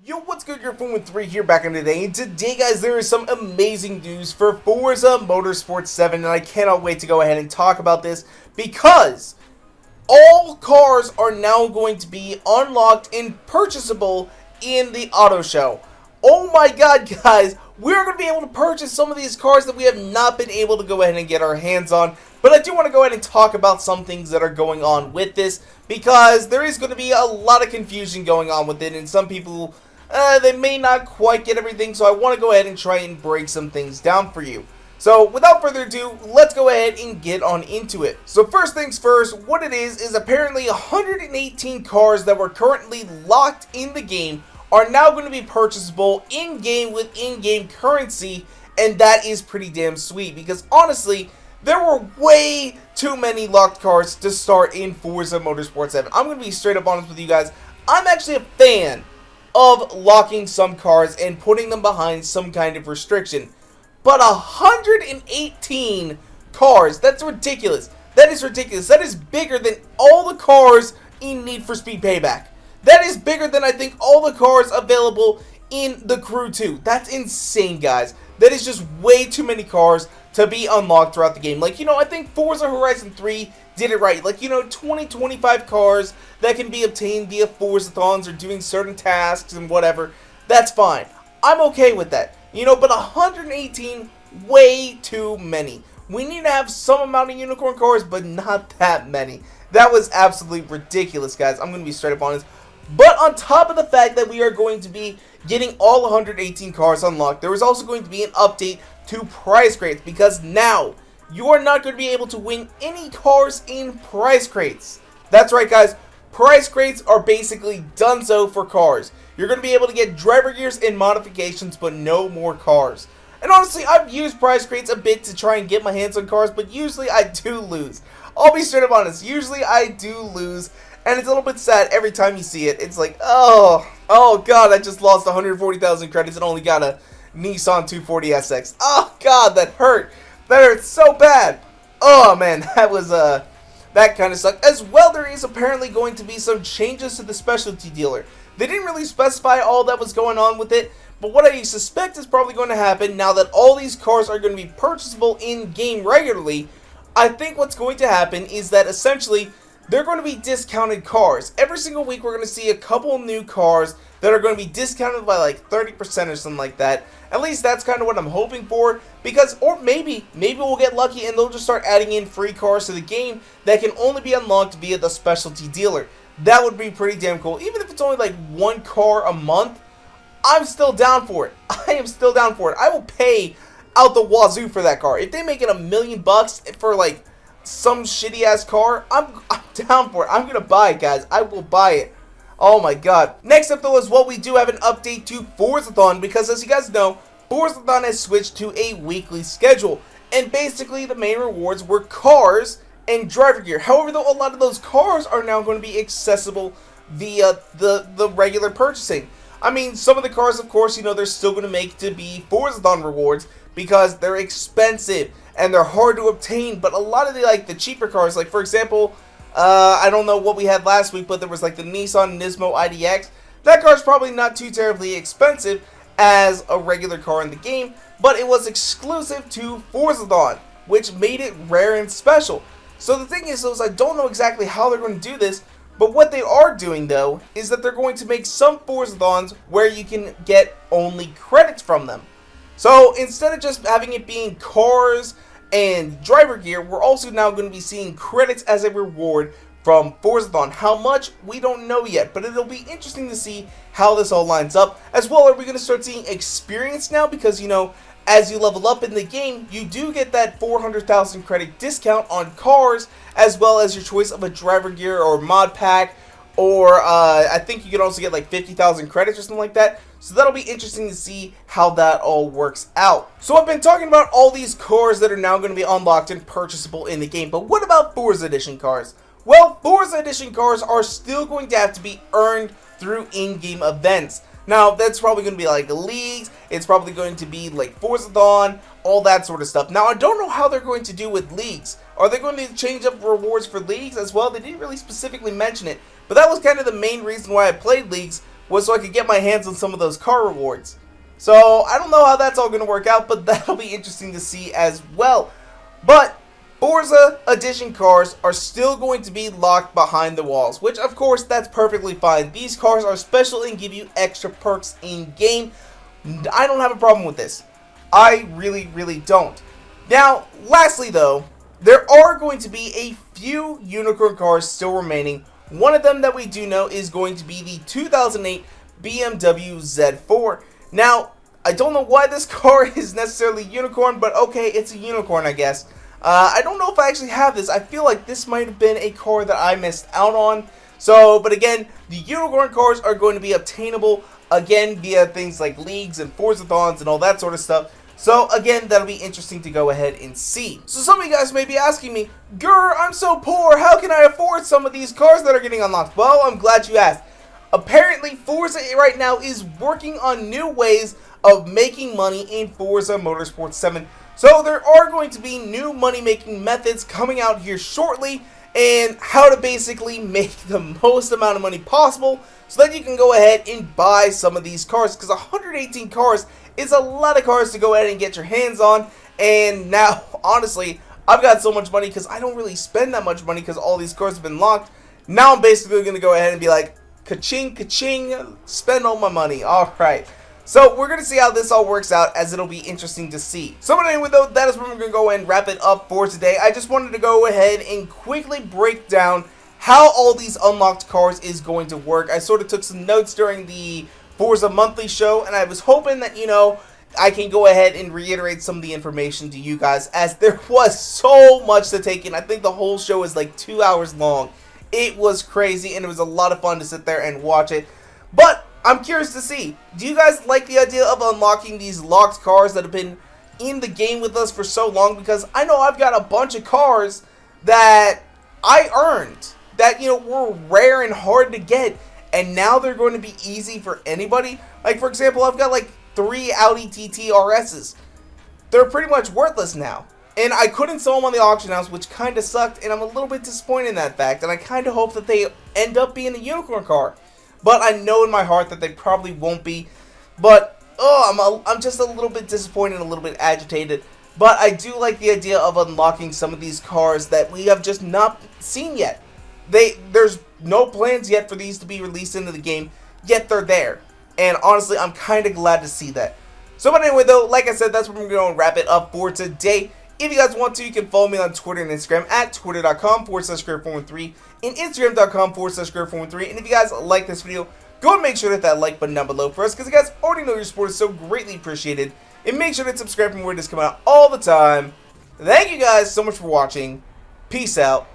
Yo, what's good? Your phone with 3 here back in the day, and today, guys, there is some amazing news for Forza Motorsport 7, and I cannot wait to go ahead and talk about this because all cars are now going to be unlocked and purchasable in the auto show. Oh my god, guys, we're going to be able to purchase some of these cars that we have not been able to go ahead and get our hands on. But I do want to go ahead and talk about some things that are going on with this, because there is going to be a lot of confusion going on with it, and some people, they may not quite get everything, so I want to go ahead and try and break some things down for you. So, without further ado, let's go ahead and get on into it. So, first things first, what it is apparently 118 cars that were currently locked in the game are now going to be purchasable in-game with in-game currency, and that is pretty damn sweet, because honestly, there were way too many locked cars to start in Forza Motorsport 7. I'm going to be straight up honest with you guys. I'm actually a fan of locking some cars and putting them behind some kind of restriction. But 118 cars, that's ridiculous. That is ridiculous. That is bigger than all the cars in Need for Speed Payback. That is bigger than, I think, all the cars available in the Crew 2. That's insane, guys. That is just way too many cars to be unlocked throughout the game. Like, you know, I think Forza Horizon 3 did it right. Like, you know, 20-25 cars that can be obtained via Forzathons or doing certain tasks and whatever. That's fine. I'm okay with that. You know, but 118, way too many. We need to have some amount of unicorn cars, but not that many. That was absolutely ridiculous, guys. I'm going to be straight up honest. But on top of the fact that we are going to be getting all 118 cars unlocked, there is also going to be an update to prize crates, because now you are not going to be able to win any cars in prize crates. That's right, guys. Prize crates are basically donezo for cars. You're going to be able to get driver gears and modifications, but no more cars. And honestly, I've used prize crates a bit to try and get my hands on cars, but usually I do lose. I'll be straight up honest. Usually I do lose, and it's a little bit sad every time you see it. It's like, oh god, I just lost 140,000 credits and only got a Nissan 240SX. Oh god, that hurt. That hurt so bad. Oh man, that was that kind of sucked. As well, there is apparently going to be some changes to the specialty dealer. They didn't really specify all that was going on with it, but what I suspect is probably going to happen now that all these cars are going to be purchasable in-game regularly. I think what's going to happen is that essentially they're going to be discounted cars. Every single week we're going to see a couple new cars that are going to be discounted by like 30% or something like that. At least that's kind of what I'm hoping for, because, or maybe we'll get lucky and they'll just start adding in free cars to the game that can only be unlocked via the specialty dealer. That would be pretty damn cool. Even if it's only like one car a month, I'm still down for it. I am still down for it. I will pay out the wazoo for that car. If they make it $1 million for like some shitty ass car, I'm down for it. I'm gonna buy it, guys. I will buy it. Oh my god. Next up though is what we do have an update to Forzathon, because as you guys know, Forzathon has switched to a weekly schedule, and basically the main rewards were cars and driver gear. However, though, a lot of those cars are now going to be accessible via the regular purchasing. I mean, some of the cars, of course, you know, they're still going to make to be Forzathon rewards because they're expensive and they're hard to obtain. But a lot of the cheaper cars, like for example, I don't know what we had last week, but there was like the Nissan Nismo IDX. That car's probably not too terribly expensive as a regular car in the game, but it was exclusive to Forzathon, which made it rare and special. So the thing is, I don't know exactly how they're going to do this, but what they are doing though is that they're going to make some Forzathons where you can get only credits from them. So instead of just having it being cars and driver gear, we're also now going to be seeing credits as a reward from Forzathon. How much? We don't know yet, but it'll be interesting to see how this all lines up. As well, are we going to start seeing experience now? Because, you know, as you level up in the game, you do get that 400,000 credit discount on cars, as well as your choice of a driver gear or mod pack, or I think you can also get like 50,000 credits or something like that. So that'll be interesting to see how that all works out. So I've been talking about all these cars that are now going to be unlocked and purchasable in the game, but what about Forza Edition cars? Well, Forza Edition cars are still going to have to be earned through in-game events. Now, that's probably going to be like leagues, it's probably going to be like Forzathon, all that sort of stuff. Now, I don't know how they're going to do with leagues. Are they going to change up rewards for leagues as well? They didn't really specifically mention it, but that was kind of the main reason why I played leagues, was so I could get my hands on some of those car rewards. So I don't know how that's all going to work out, but that'll be interesting to see as well. But Forza Edition cars are still going to be locked behind the walls, which of course that's perfectly fine. These cars are special and give you extra perks in game. I don't have a problem with this. I really don't. Now, lastly though, there are going to be a few unicorn cars still remaining. One of them that we do know is going to be the 2008 BMW Z4. Now, I don't know why this car is necessarily unicorn, but okay, it's a unicorn, I guess. I don't know if I actually have this. I feel like this might have been a car that I missed out on. So, but again, the unicorn cars are going to be obtainable, again, via things like leagues and Forzathons and all that sort of stuff. So, again, that'll be interesting to go ahead and see. So, some of you guys may be asking me, Grr, I'm so poor, how can I afford some of these cars that are getting unlocked? Well, I'm glad you asked. Apparently, Forza right now is working on new ways of making money in Forza Motorsport 7. So there are going to be new money-making methods coming out here shortly, and how to basically make the most amount of money possible so that you can go ahead and buy some of these cars, because 118 cars is a lot of cars to go ahead and get your hands on. And now, honestly, I've got so much money because I don't really spend that much money because all these cars have been locked. Now I'm basically going to go ahead and be like, ka-ching, ka-ching, spend all my money. Alright. So, we're going to see how this all works out, as it'll be interesting to see. So, but anyway, though, that is where we're going to go and wrap it up for today. I just wanted to go ahead and quickly break down how all these unlocked cars is going to work. I sort of took some notes during the Forza Monthly show, and I was hoping that, you know, I can go ahead and reiterate some of the information to you guys, as there was so much to take in. I think the whole show is like 2 hours long. It was crazy, and it was a lot of fun to sit there and watch it. But I'm curious to see, do you guys like the idea of unlocking these locked cars that have been in the game with us for so long? Because I know I've got a bunch of cars that I earned, that, you know, were rare and hard to get, and now they're going to be easy for anybody. Like, for example, I've got like 3 Audi TT RSs. They're pretty much worthless now. And I couldn't sell them on the auction house, which kind of sucked, and I'm a little bit disappointed in that fact, and I kind of hope that they end up being a unicorn car. But I know in my heart that they probably won't be. But, I'm just a little bit disappointed and a little bit agitated. But I do like the idea of unlocking some of these cars that we have just not seen yet. There's no plans yet for these to be released into the game, yet they're there. And honestly, I'm kind of glad to see that. So, but anyway, though, like I said, that's where we're going to wrap it up for today. If you guys want to, you can follow me on Twitter and Instagram at twitter.com/Greg413 and Instagram.com/Greg413. And if you guys like this video, go and make sure to hit that like button down below for us, because you guys already know your support is so greatly appreciated. And make sure to subscribe for more videos coming out all the time. Thank you guys so much for watching. Peace out.